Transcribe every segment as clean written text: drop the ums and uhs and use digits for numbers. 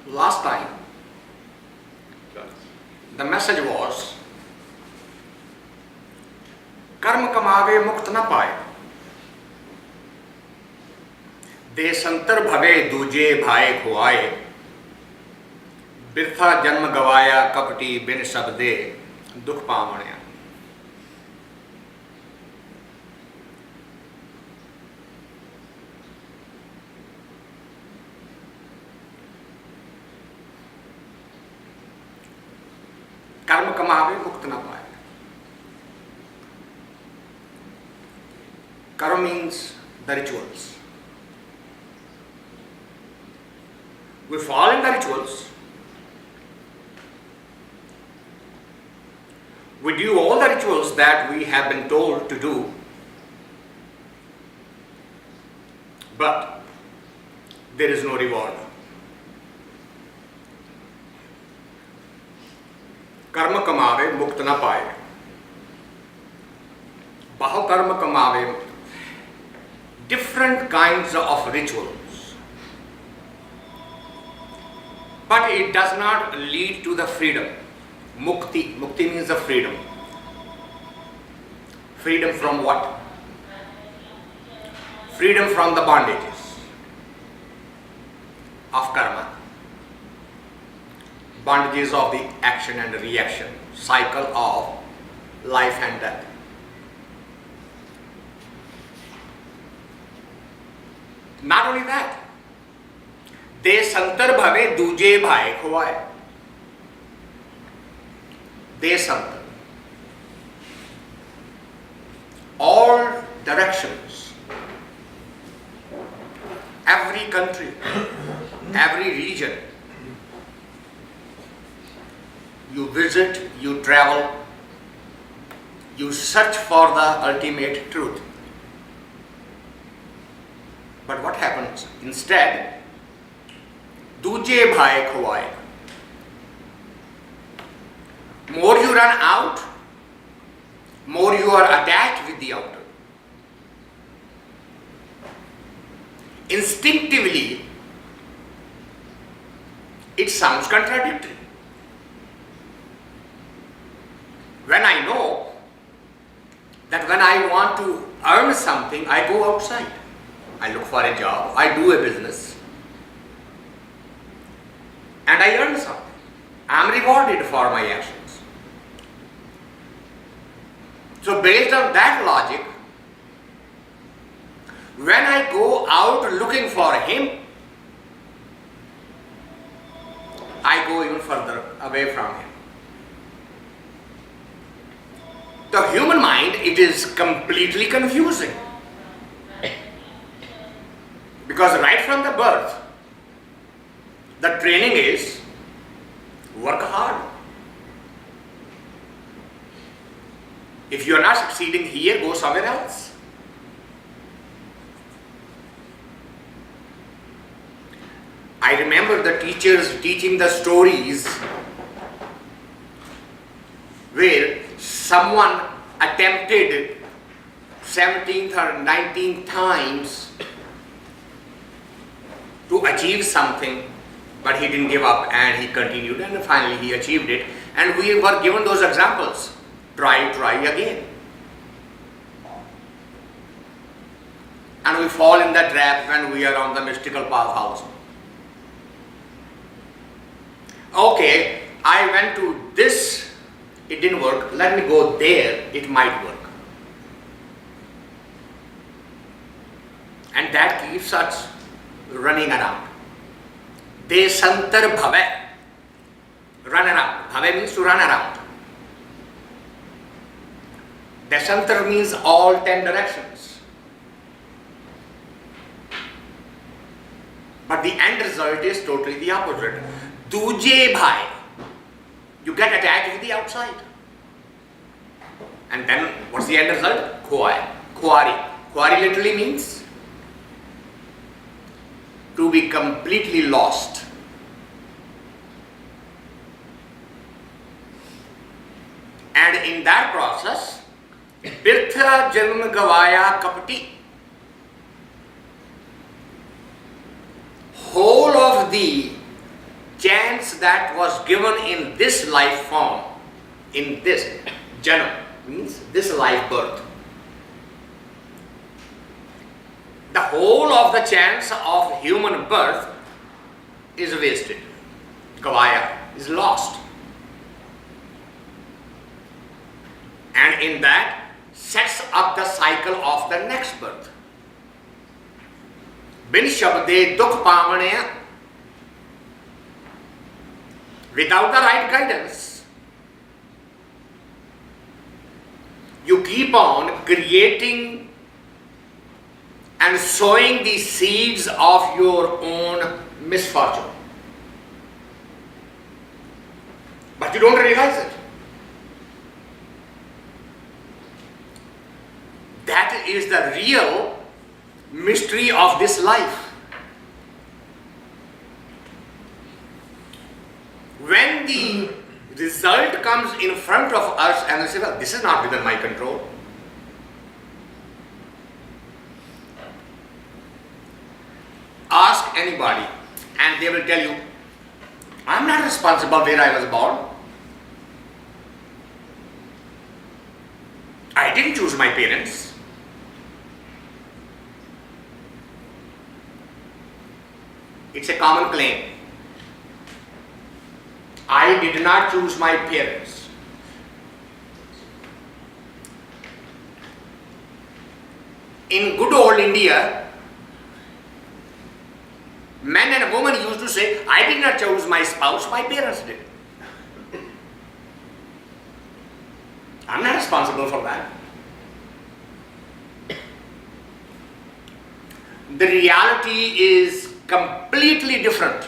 last time the message was कर्म कमावे मुक्त न पाए, देशंतर भवे दूजे भाए खुआए, birthaa जन्म गवाया कपटी बिन शब्दे दुख पावनि-aa। कर्म कमावे मुक्त न पाए। Karma means the rituals. We fall in the rituals. We do all the rituals that we have been told to do, but there is no reward. Karma kamave mukt na paye. Bahu karma kamave, different kinds of rituals, but it does not lead to the freedom. Mukti means the freedom. Freedom from what? Freedom from the bondages of karma, bondages of the action and reaction, cycle of life and death. Not only that, देशांतर भवे दूजे भाई खुआए। देशांतर, all directions, every country, every region you visit, you travel, you search for the ultimate truth. But what happens? Instead, duje bhai khuaye. More you run out, more you are attached with the outer. Instinctively, it sounds contradictory. When I know that when I want to earn something, I go outside. I look for a job, I do a business, and I earn something. I am rewarded for my actions. So based on that logic, when I go out looking for him, I go even further away from him. The human mind, it is completely confusing. Because right from the birth, the training is work hard. If you are not succeeding here, go somewhere else. I remember the teachers teaching the stories where someone attempted 17th or 19th times to achieve something, but he didn't give up and he continued, and finally he achieved it. And we were given those examples. Try again. And we fall in the trap when we are on the mystical path also. Okay, I went to this, it didn't work, let me go there, it might work. And that keeps us running around. Desantar bhave, run around. Bhave means to run around. Desantar means all 10 directions. But the end result is totally the opposite. Duje bhai, you get attached with the outside. And then what's the end result? Khuai, khuari. Khuari literally means to be completely lost. And in that process, birthaa janam gavaya kapati, whole of the chance that was given in this life form, in this janam, means this life birth, the whole of the chance of human birth is wasted. Gavaa-ay is lost. And in that sets up the cycle of the next birth. Bin shabde dukh paavni-aa. Without the right guidance, you keep on creating and sowing the seeds of your own misfortune. But you don't realize it. That is the real mystery of this life. When the result comes in front of us and we say, well, this is not within my control. Ask anybody and they will tell you, I'm not responsible where I was born. I didn't choose my parents. It's a common claim. I did not choose my parents. In good old India, men and women used to say, I did not choose my spouse, my parents did. I'm not responsible for that. The reality is completely different.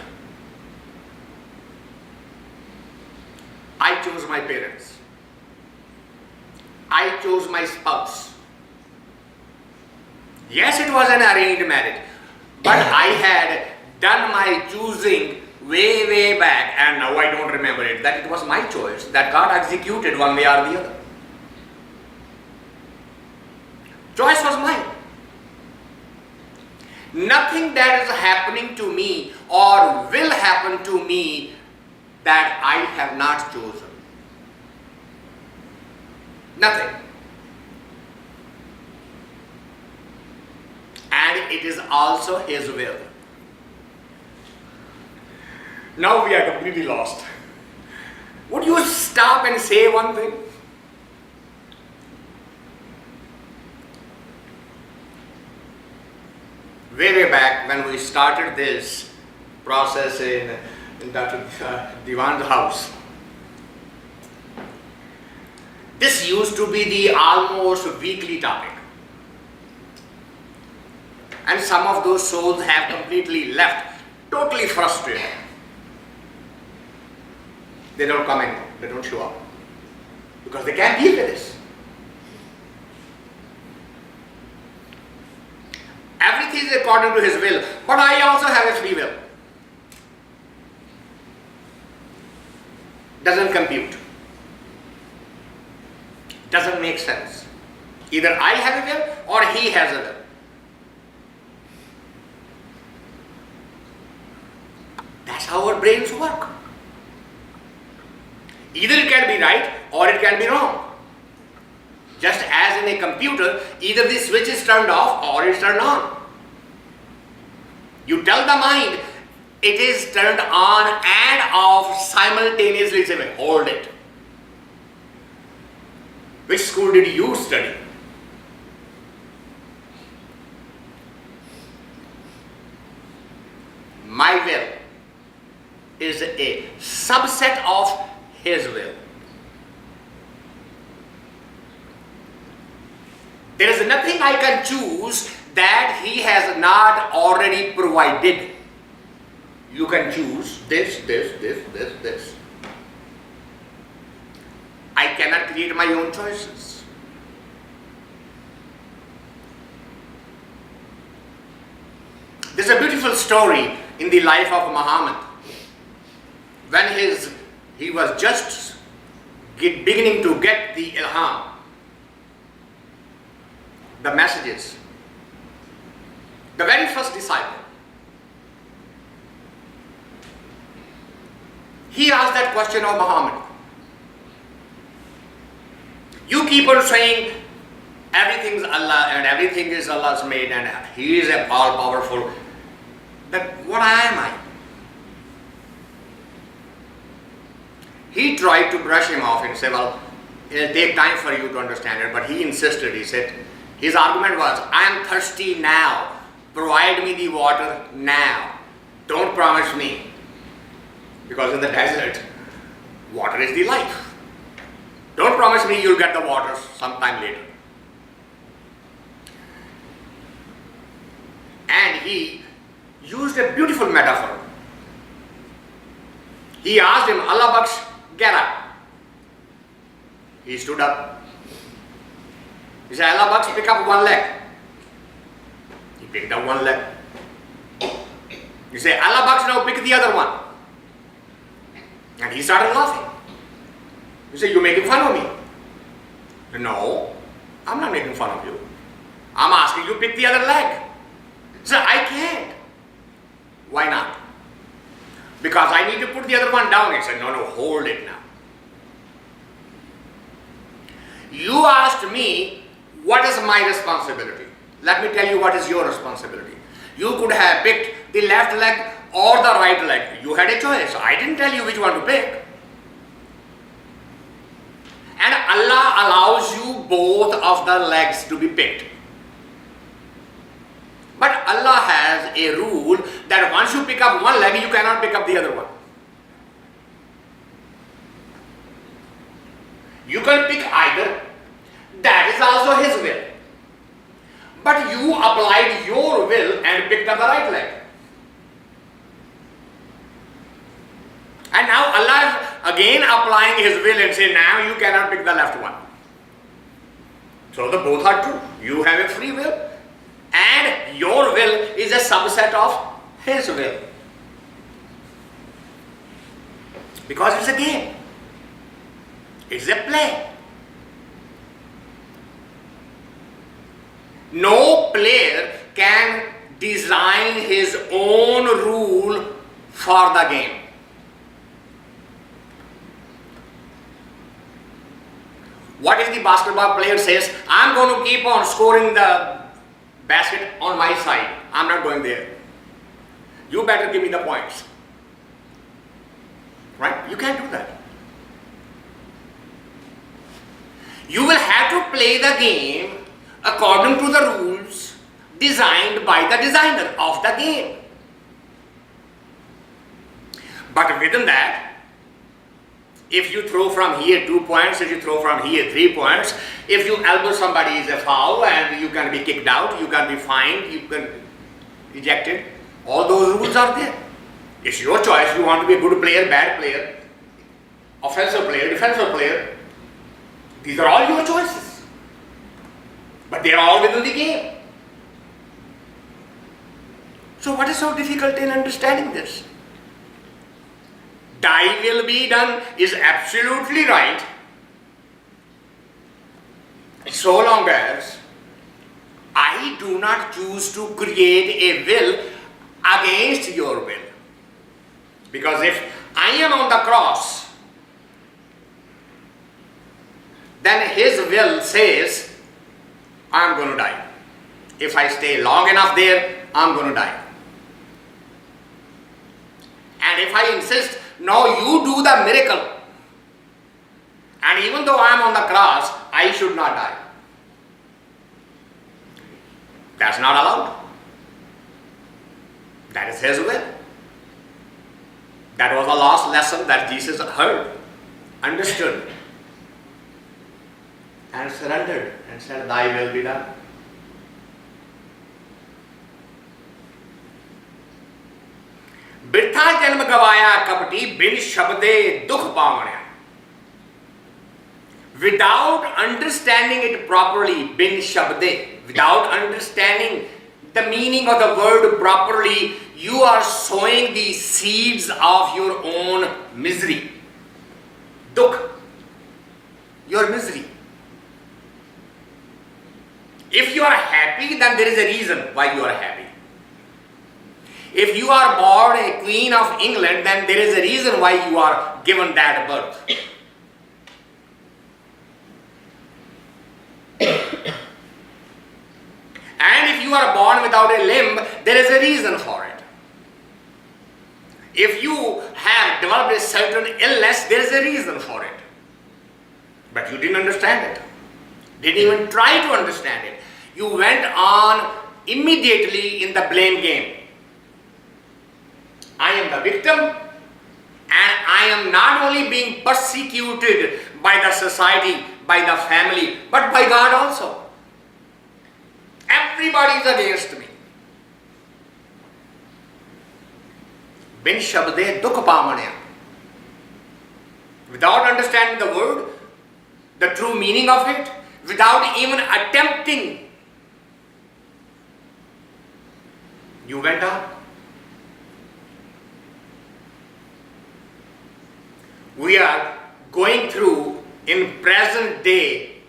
I chose my parents. I chose my spouse. Yes, it was an arranged marriage, but I had done my choosing way, way back, and now I don't remember it, that it was my choice, that God executed one way or the other. Choice was mine. Nothing that is happening to me or will happen to me that I have not chosen. Nothing. And it is also His will. Now we are completely lost. Would you stop and say one thing? Way back when we started this process in Dr. Divan's house, this used to be the almost weekly topic. And some of those souls have completely left, totally frustrated. They don't come anymore, they don't show up. Because they can't deal with this. Everything is according to His will, but I also have a free will. Doesn't compute. Doesn't make sense. Either I have a will or He has a will. That's how our brains work. Either it can be right or it can be wrong. Just as in a computer, either the switch is turned off or it's turned on. You tell the mind it is turned on and off simultaneously. Say, hold it. Which school did you study? My will is a subset of His will. There is nothing I can choose that He has not already provided. You can choose this. I cannot create my own choices. There's a beautiful story in the life of Muhammad. When he was just beginning to get the ilham, the messages, the very first disciple, that question of Muhammad. You keep on saying everything's Allah and everything is Allah's made and He is all powerful. But what am I? He tried to brush him off and say, well, it'll take time for you to understand it. But he insisted, he said, his argument was, I am thirsty now. Provide me the water now. Don't promise me. Because in the desert, water is the life. Don't promise me you'll get the water sometime later. And he used a beautiful metaphor. He asked him, Allah Baksh, get up. He stood up. He said, Allah Baksh, pick up one leg. He picked up one leg. He said, Allah Baksh, now pick the other one. And he started laughing. He said, you're making fun of me. No, I'm not making fun of you. I'm asking you pick the other leg. He said, I can't. Why not? Because I need to put the other one down. He said, no, hold it now. You asked me, what is my responsibility? Let me tell you what is your responsibility. You could have picked the left leg or the right leg. You had a choice. I didn't tell you which one to pick. And Allah allows you both of the legs to be picked. But Allah has a rule that once you pick up one leg, you cannot pick up the other one. You can pick either. That is also His will. But you applied your will and picked up the right leg. And now Allah is again applying His will and say, now you cannot pick the left one. So the both are true. You have a free will. And your will is a subset of His will. Because it's a game. It's a play. No player can design his own rule for the game. What if the basketball player says, I'm going to keep on scoring the basket on my side. I'm not going there. You better give me the points. Right? You can't do that. You will have to play the game according to the rules designed by the designer of the game. But within that, if you throw from here 2 points, if you throw from here 3 points, if you elbow somebody is a foul and you can be kicked out, you can be fined, you can be ejected. All those rules are there. It's your choice. You want to be a good player, bad player, offensive player, defensive player. These are all your choices. But they are all within the game. So what is so difficult in understanding this? Thy will be done is absolutely right, so long as I do not choose to create a will against your will. Because if I am on the cross, then His will says, I am going to die. If I stay long enough there, I am going to die. And if I insist, no, you do the miracle, and even though I am on the cross, I should not die. That's not allowed. That is His will. That was the last lesson that Jesus heard, understood, and surrendered and said, Thy will be done. Birthaa janam gavaa-ay kapati bin shabde dukh paavni-aa. Without understanding it properly, bin shabde, without understanding the meaning of the word properly, you are sowing the seeds of your own misery. Dukh, your misery. If you are happy, then there is a reason why you are happy. If you are born a Queen of England, then there is a reason why you are given that birth. And if you are born without a limb, there is a reason for it. If you have developed a certain illness, there is a reason for it. But you didn't understand it. Didn't even try to understand it. You went on immediately in the blame game. I am the victim, and I am not only being persecuted by the society, by the family, but by God also. Everybody is against me. Bin shabde dukh paavni-aa. Without understanding the word, the true meaning of it, without even attempting, you went on. We are going through in present day,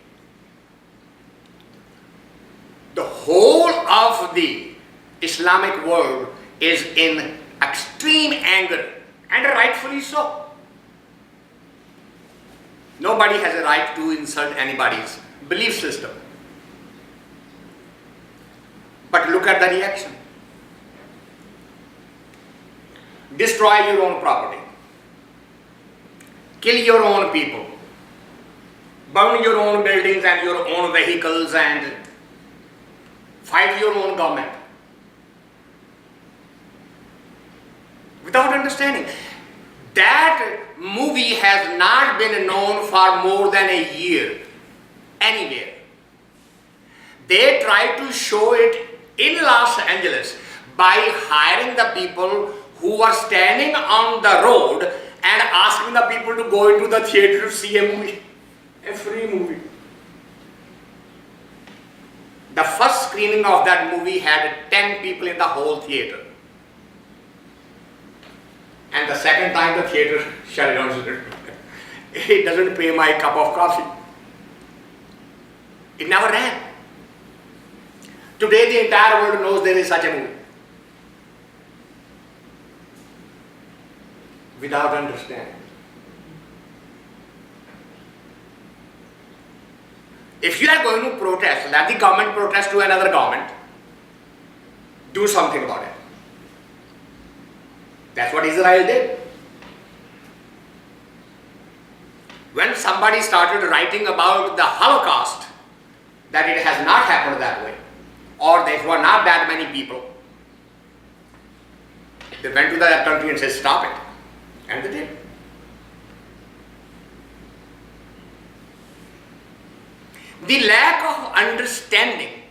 the whole of the Islamic world is in extreme anger, and rightfully so. Nobody has a right to insult anybody's belief system. But look at the reaction. Destroy your own property. Kill your own people. Burn your own buildings and your own vehicles and fight your own government. Without understanding. That movie has not been known for more than a year anywhere. They tried to show it in Los Angeles by hiring the people who were standing on the road and asking the people to go into the theater to see a movie, a free movie. The first screening of that movie had 10 people in the whole theater. And the second time the theater shut it down. It doesn't pay my cup of coffee. It never ran. Today the entire world knows there is such a movie. Without understanding. If you are going to protest, let the government protest to another government. Do something about it. That's what Israel did. When somebody started writing about the Holocaust, that it has not happened that way, or there were not that many people, they went to that country and said, stop it. And they did. The lack of understanding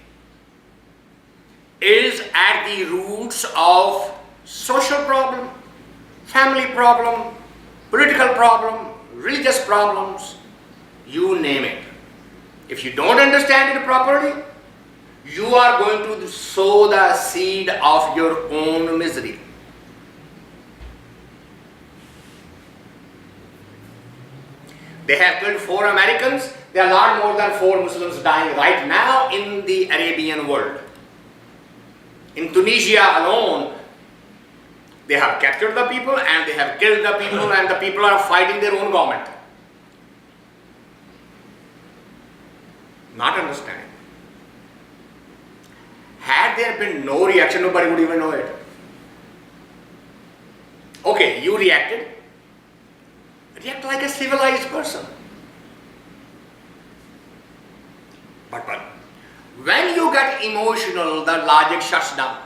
is at the roots of social problem, family problem, political problem, religious problems, you name it. If you don't understand it properly, you are going to sow the seed of your own misery. They have killed 4 Americans. There are a lot more than 4 Muslims dying right now in the Arabian world. In Tunisia alone, they have captured the people and they have killed the people, and the people are fighting their own government. Not understanding. Had there been no reaction, nobody would even know it. Okay, you reacted. React like a civilized person. But when you get emotional, the logic shuts down.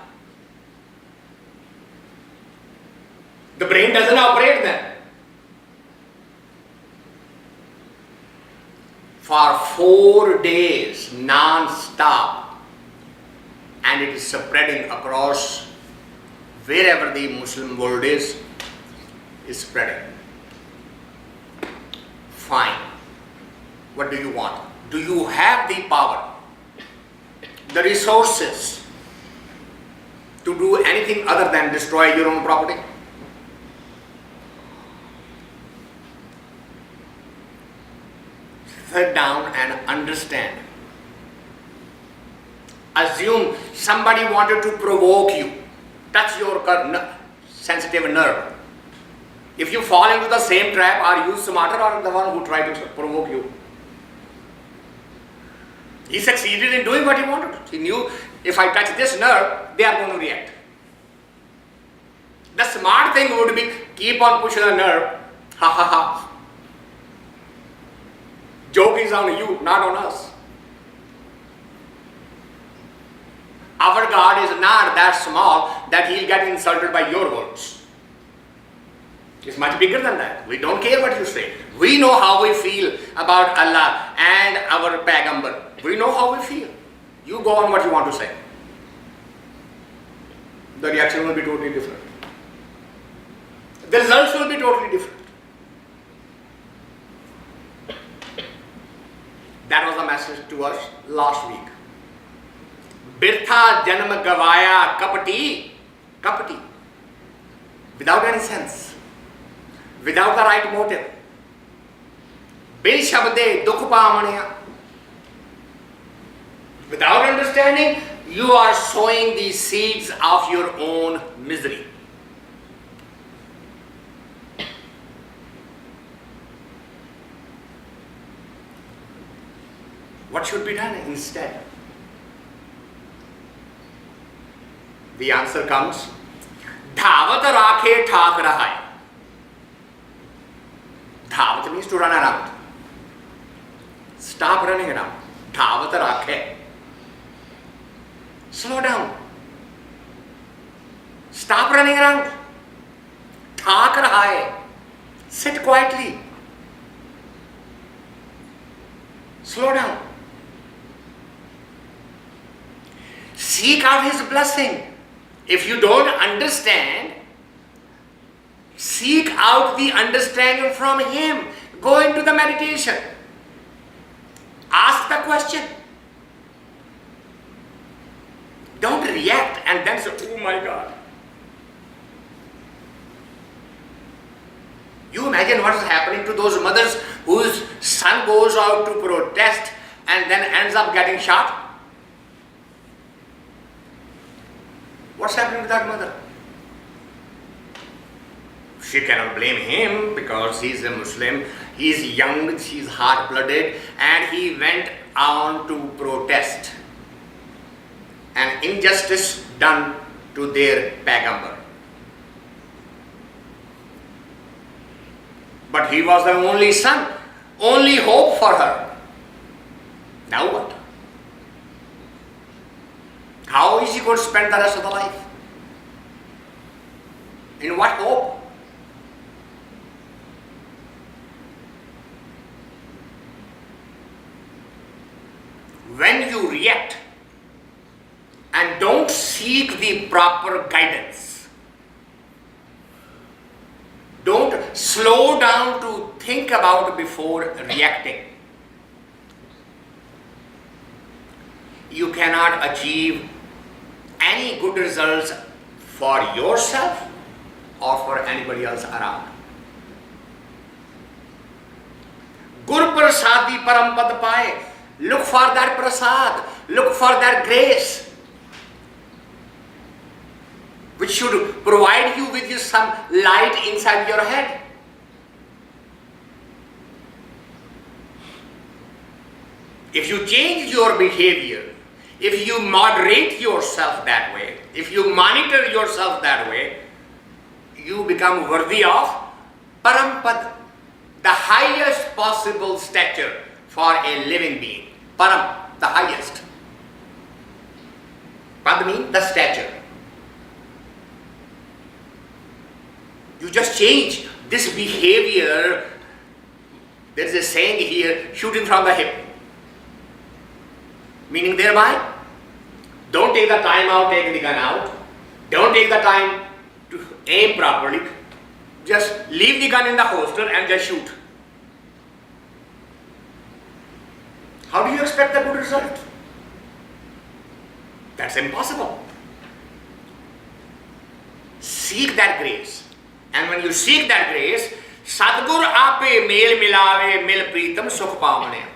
The brain doesn't operate then. For 4 days, non-stop, and it is spreading across wherever the Muslim world is spreading. Fine. What do you want? Do you have the power, the resources to do anything other than destroy your own property? Sit down and understand. Assume somebody wanted to provoke you, touch your sensitive nerve. If you fall into the same trap, are you smarter or the one who tried to provoke you? He succeeded in doing what he wanted. He knew, if I touch this nerve, they are going to react. The smart thing would be, keep on pushing the nerve. Ha ha ha. Joke is on you, not on us. Our God is not that small that he'll get insulted by your words. It's much bigger than that. We don't care what you say. We know how we feel about Allah and our Paigambar. We know how we feel. You go on what you want to say. The reaction will be totally different. The results will be totally different. That was the message to us last week. Birthaa, janam, gavaa-ay, kapati. Without any sense. Without the right motive. Bil shabde dukh paavni-aa. Without understanding, you are sowing the seeds of your own misery. What should be done instead? The answer comes, Dhaavat raakhai thaak rahaa-ay. Dhaavat means to run around. Stop running around. Dhaavat raakhai. Slow down. Stop running around. Thaak rahaa-ay. Sit quietly. Slow down. Seek out his blessing. If you don't understand, seek out the understanding from him. Go into the meditation. Ask the question. Don't react and then say, oh my God. You imagine what is happening to those mothers whose son goes out to protest and then ends up getting shot? What's happening to that mother? She cannot blame him because he's a Muslim, he's young, she's hard-blooded, and he went on to protest an injustice done to their Paigambar. But he was the only son, only hope for her. Now what? How is he going to spend the rest of the life? In what hope? When you react and don't seek the proper guidance, don't slow down to think about before reacting, you cannot achieve any good results for yourself or for anybody else around. Gur parsaadee param paa-ay. Look for that prasad, look for that grace, which should provide you with some light inside your head. If you change your behavior, if you moderate yourself that way, if you monitor yourself that way, you become worthy of param, the highest possible stature for a living being. Param, the highest. Pad means the stature. You just change this behavior. There is a saying here, shooting from the hip. Meaning thereby, don't take the time out, take the gun out. Don't take the time to aim properly. Just leave the gun in the holster and just shoot. How do you expect a good result? That's impossible. Seek that grace. And when you seek that grace, satgur aapay mayl milaa-ay pareetam sukh paavni-aa.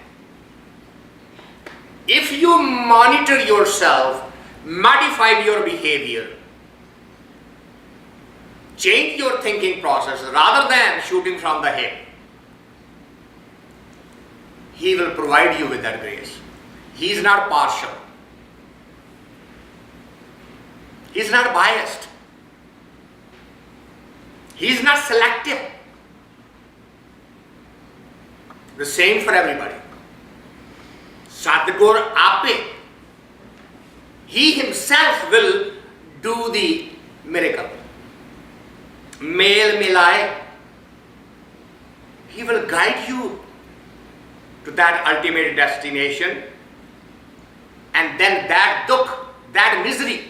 If you monitor yourself, modify your behavior, change your thinking process rather than shooting from the hip, He will provide you with that grace. He is not partial. He is not biased. He is not selective. The same for everybody. Satgur, aapay. He himself will do the miracle. Mayl, milaa-ay. He will guide you to that ultimate destination, and then that dukh, that misery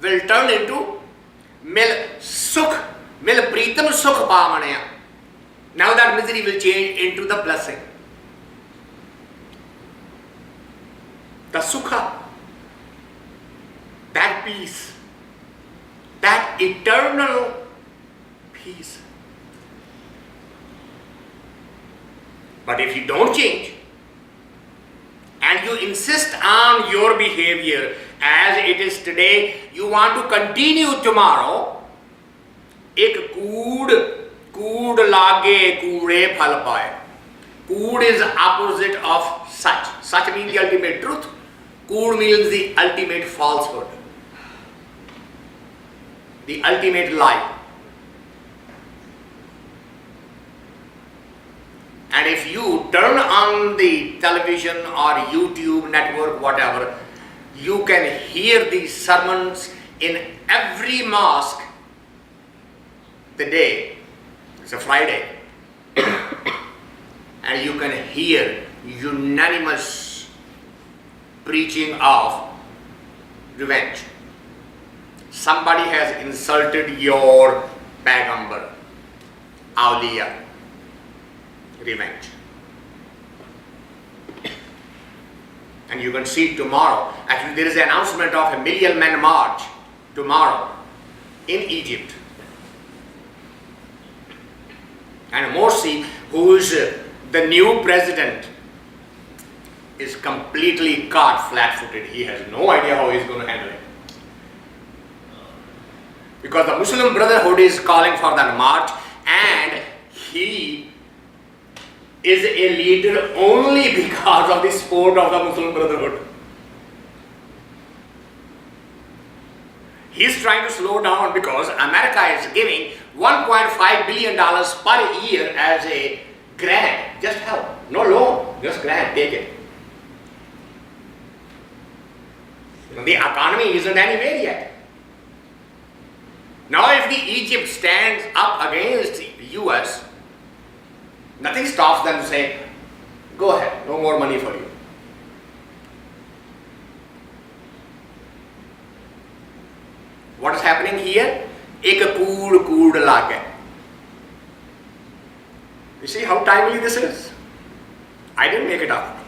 will turn into sukh, pareetam sukh paavni-aa. Now that misery will change into the blessing. The sukha, that peace, that eternal peace. But if you don't change and you insist on your behavior as it is today, you want to continue tomorrow, ek koorh laagay, koorhay phal paa-ay. Koorh is opposite of such. Such means the ultimate truth. Koorh means the ultimate falsehood, the ultimate lie. And if you turn on the television or YouTube network, whatever, you can hear these sermons in every mosque the day. It's a Friday. And you can hear unanimous preaching of revenge. Somebody has insulted your Paigambar, awliya. Revenge. And you can see tomorrow, actually there is an announcement of a 1 million men march tomorrow in Egypt. And Morsi, who is the new president, is completely caught flat-footed. He has no idea how he is going to handle it. Because the Muslim Brotherhood is calling for that march, and he is a leader only because of the support of the Muslim Brotherhood. He is trying to slow down because America is giving $1.5 billion per year as a grant, just help, no loan, just grant, take it. The economy isn't anywhere yet. Now if the Egypt stands up against the US, nothing stops them to say, go ahead, no more money for you. What is happening here? Ek koorh laagay. You see how timely this is? I didn't make it up.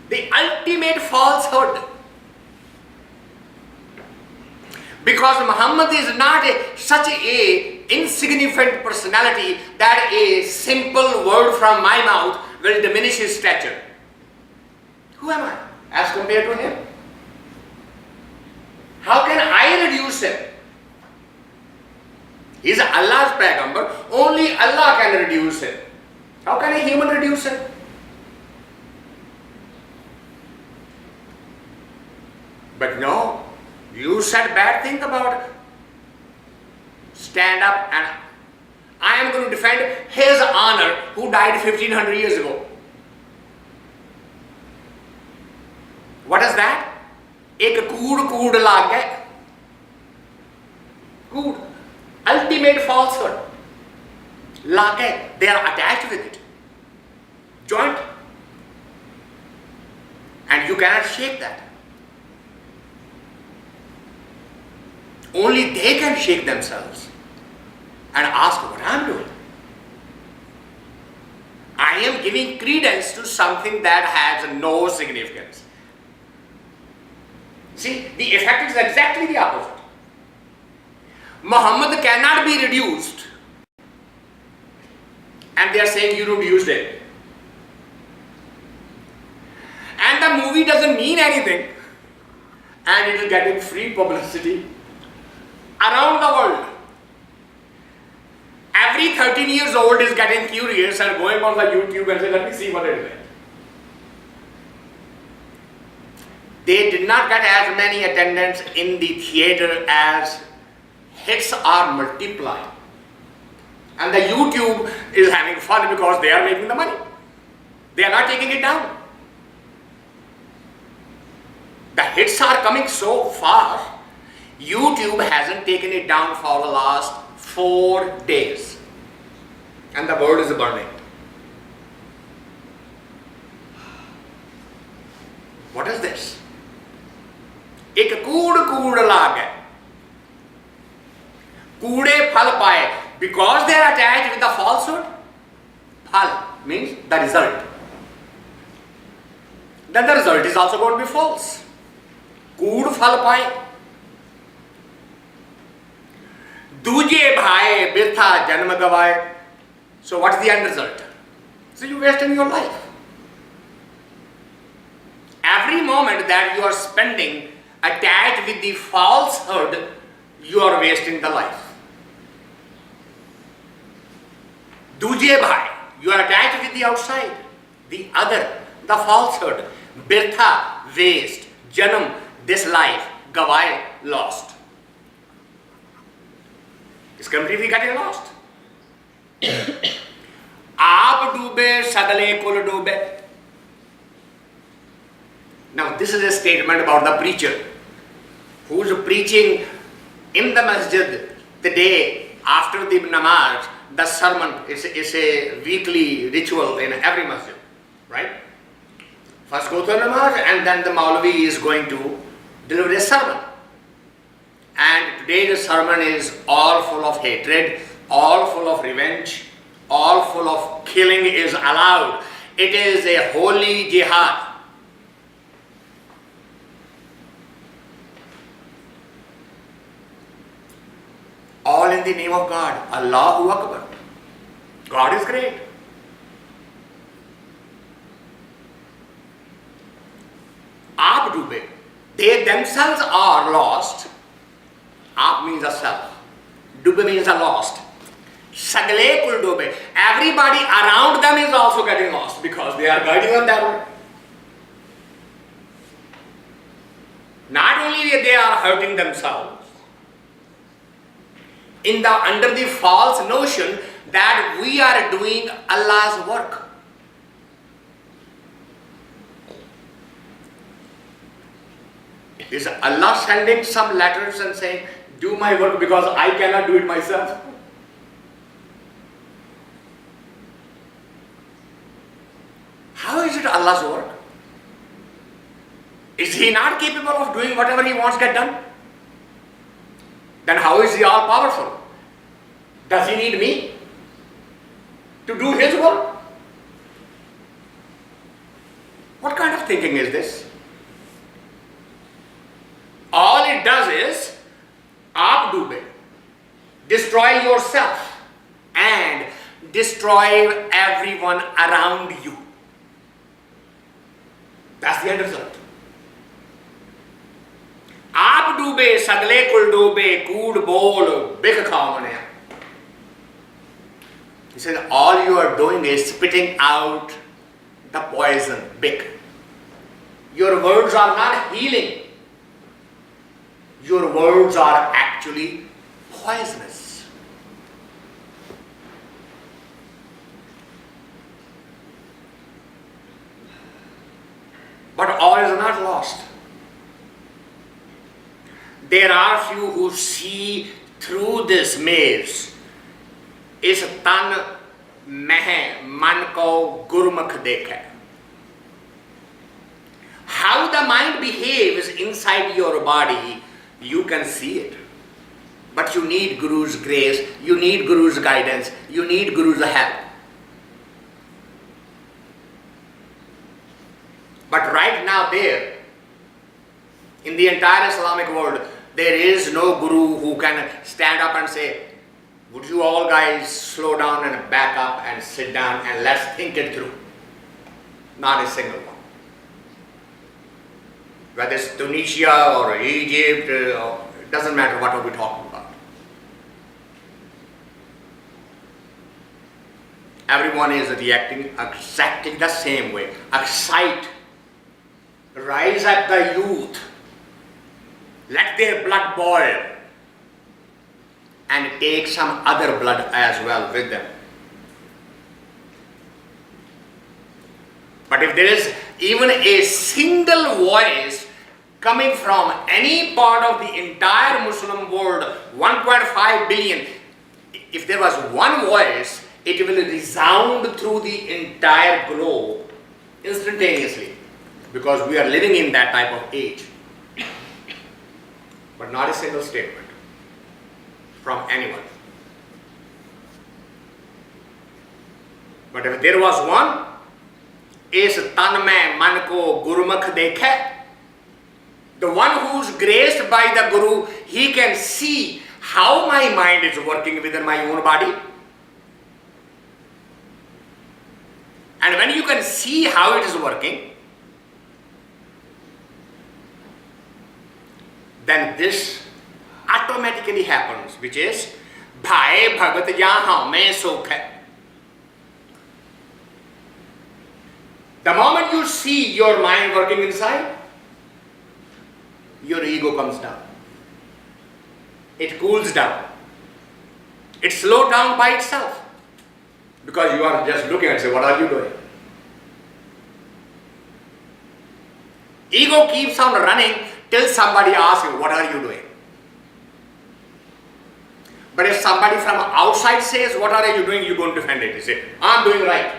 The ultimate falsehood. Because Muhammad is not such a insignificant personality that a simple word from my mouth will diminish his stature. Who am I as compared to him? How can I reduce him? He is Allah's Paigambar. Only Allah can reduce him. How can a human reduce him? But no. You said bad thing about it. Stand up and I am going to defend his honor who died 1500 years ago. What is that? Ek koorh laagay. Koorh. Ultimate falsehood. Laagay. They are attached with it. Joint. And you cannot shake that. Only they can shake themselves and ask what I am doing. I am giving credence to something that has no significance. See, the effect is exactly the opposite. Muhammad cannot be reduced, and they are saying you reduced it. And the movie doesn't mean anything. and it is getting free publicity around the world. Every 13 years old is getting curious and going on the YouTube and say, let me see what it is. They did not get as many attendants in the theater as hits are multiplying. And the YouTube is having fun because they are making the money. They are not taking it down. The hits are coming so fast, YouTube hasn't taken it down for the last 4 days. And the world is burning. What is this? Ek koorh laagay. Koorhe phal paa-ay. Because they are attached with the falsehood, phal means the result. Then the result is also going to be false. Koorh phal paa-ay. Doojai bhaa-ay, birthaa, janam gavaa-ay. So what is the end result? So you wasting your life. Every moment that you are spending attached with the falsehood, you are wasting the life. Doojai bhaa-ay, you are attached with the outside, the other, the falsehood. Birthaa, waste. Janam, this life. Gavaa-ay, lost. It's completely getting lost. Aap dube, saglay kul dube. Now this is a statement about the preacher who is preaching in the masjid the day after the namaz. The sermon is a weekly ritual in every masjid, right? First go to the namaz and then the Maulvi is going to deliver a sermon. And today the sermon is all full of hatred, all full of revenge, all full of killing is allowed. It is a holy jihad. All in the name of God. Allahu Akbar. God is great. Aap dube. They themselves are lost. Aap means a self. Dube means a lost. Saglay kul dube. Everybody around them is also getting lost because they are guiding them that way. Not only they are hurting themselves, under the false notion that we are doing Allah's work. Is Allah sending some letters and saying, do my work because I cannot do it myself? How is it Allah's work? Is He not capable of doing whatever He wants get done? Then how is He all powerful? Does He need me to do His work? What kind of thinking is this? All it does is aap dube, destroy yourself and destroy everyone around you. That's the end result. Aap dube, saglay kul dube, koorh bol, dikhaavani-aa. He says all you are doing is spitting out the poison, big. Your words are not healing. Your words are actually poisonous. But all is not lost. There are few who see through this maze. Is tan meh man ko gurmukh dekha. How the mind behaves inside your body, you can see it. But you need Guru's grace, you need Guru's guidance, you need Guru's help. But right now there, in the entire Islamic world, there is no Guru who can stand up and say, would you all guys slow down and back up and sit down and let's think it through. Not a single one. whether it's Tunisia or Egypt, it doesn't matter what are we talking about. Everyone is reacting exactly the same way. Excite, rise up the youth, let their blood boil, and take some other blood as well with them. But if there is even a single voice coming from any part of the entire Muslim world, 1.5 billion, if there was one voice, it will resound through the entire globe instantaneously, because we are living in that type of age. But not a single statement from anyone. But if there was one, is tan mein man ko gurmukh dekhe, the one who's graced by the Guru, he can see how my mind is working within my own body. And when you can see how it is working, then this automatically happens, which is bhaa-ay bhagat ja ha-umai sukh. The moment you see your mind working inside, your ego comes down. It cools down. It slows down by itself. Because you are just looking and say, what are you doing? Ego keeps on running till somebody asks you, what are you doing? But if somebody from outside says, what are you doing? You're going to defend it. You say, I'm doing right.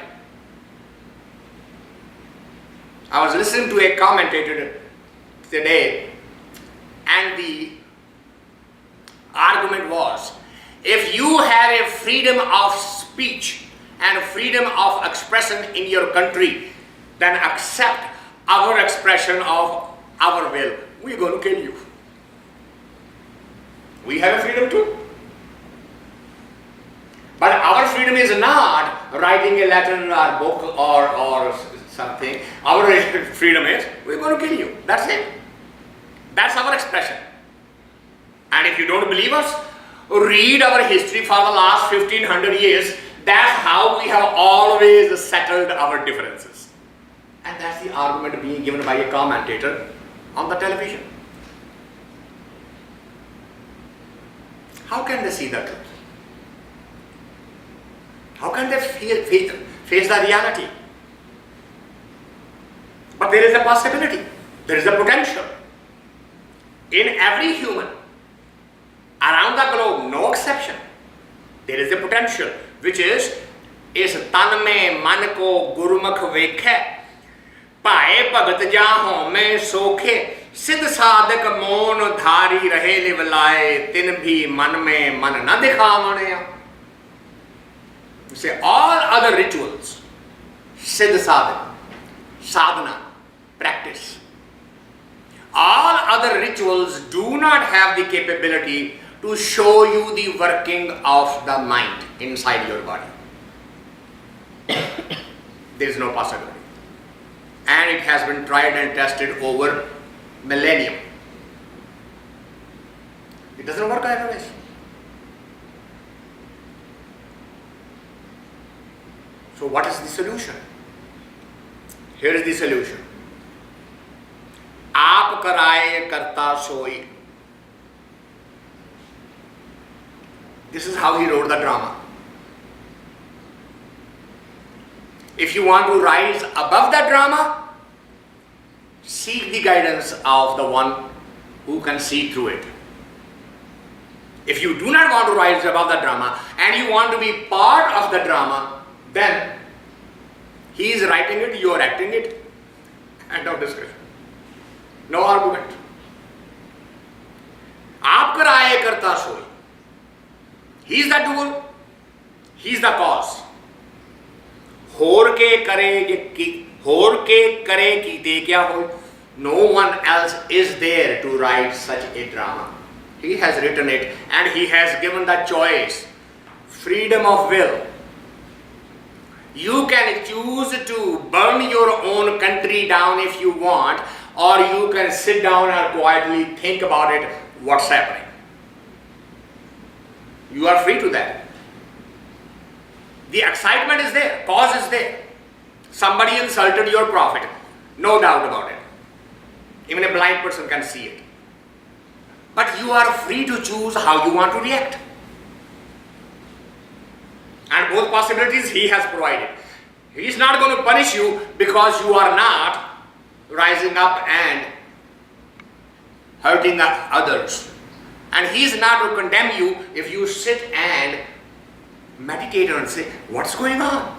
I was listening to a commentator today, and the argument was, if you have a freedom of speech and freedom of expression in your country, then accept our expression of our will. We're going to kill you. We have a freedom too. But our freedom is not writing a letter or book or something. Our freedom is, we're going to kill you. That's it. That's our expression. And if you don't believe us, read our history for the last 1500 years. That's how we have always settled our differences. And that's the argument being given by a commentator on the television. How can they see the truth? How can they face the reality? But there is a possibility. There is a potential. In every human, around the globe, no exception, there is a potential, which is tan mein man ko gurmukh vekhe, paa-ay bhagat ja ha-umai sukh, siddh sadak mon dhari rahe liv laa-ay, tin bhi man mein man na dikhaavani-aa. You say all other rituals, siddh sadak, sadhana, practice, all other rituals do not have the capability to show you the working of the mind inside your body. There is no possibility. And it has been tried and tested over millennium. It doesn't work otherwise. So what is the solution? Here is the solution. आप कराए करता सोई. This is how he wrote the drama. If you want to rise above the drama, seek the guidance of the one who can see through it. If you do not want to rise above the drama and you want to be part of the drama, then he is writing it, you are acting it. End of discussion. No argument. आप कराए करता सोई. He is the doer. He is the cause. होर के करे कीते क्या हो. No one else is there to write such a drama. He has written it and he has given the choice. Freedom of will. You can choose to burn your own country down if you want, or you can sit down and quietly think about it, what's happening. You are free to that. The excitement is there, cause is there. Somebody insulted your prophet, no doubt about it. Even a blind person can see it. But you are free to choose how you want to react. And both possibilities he has provided. He is not going to punish you because you are not rising up and hurting others. And he is not going to condemn you if you sit and meditate and say, what's going on?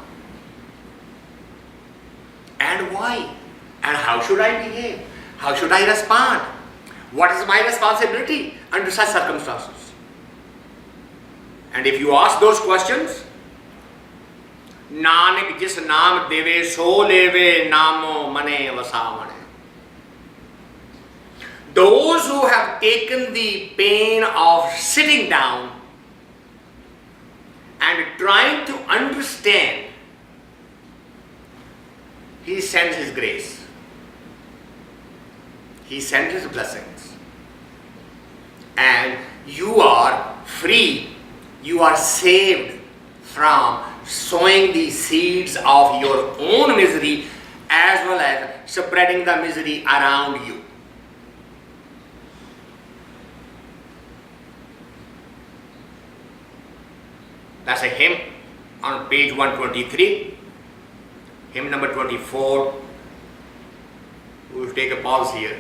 And why? And how should I behave? How should I respond? What is my responsibility under such circumstances? And if you ask those questions, Nanak jis naam deve so leve namo mane vasaavani-aa. Those who have taken the pain of sitting down and trying to understand, he sends his grace. He sends his blessings. And you are free. You are saved from sowing the seeds of your own misery as well as spreading the misery around you. That's a hymn on page 123, hymn number 24. We will take a pause here.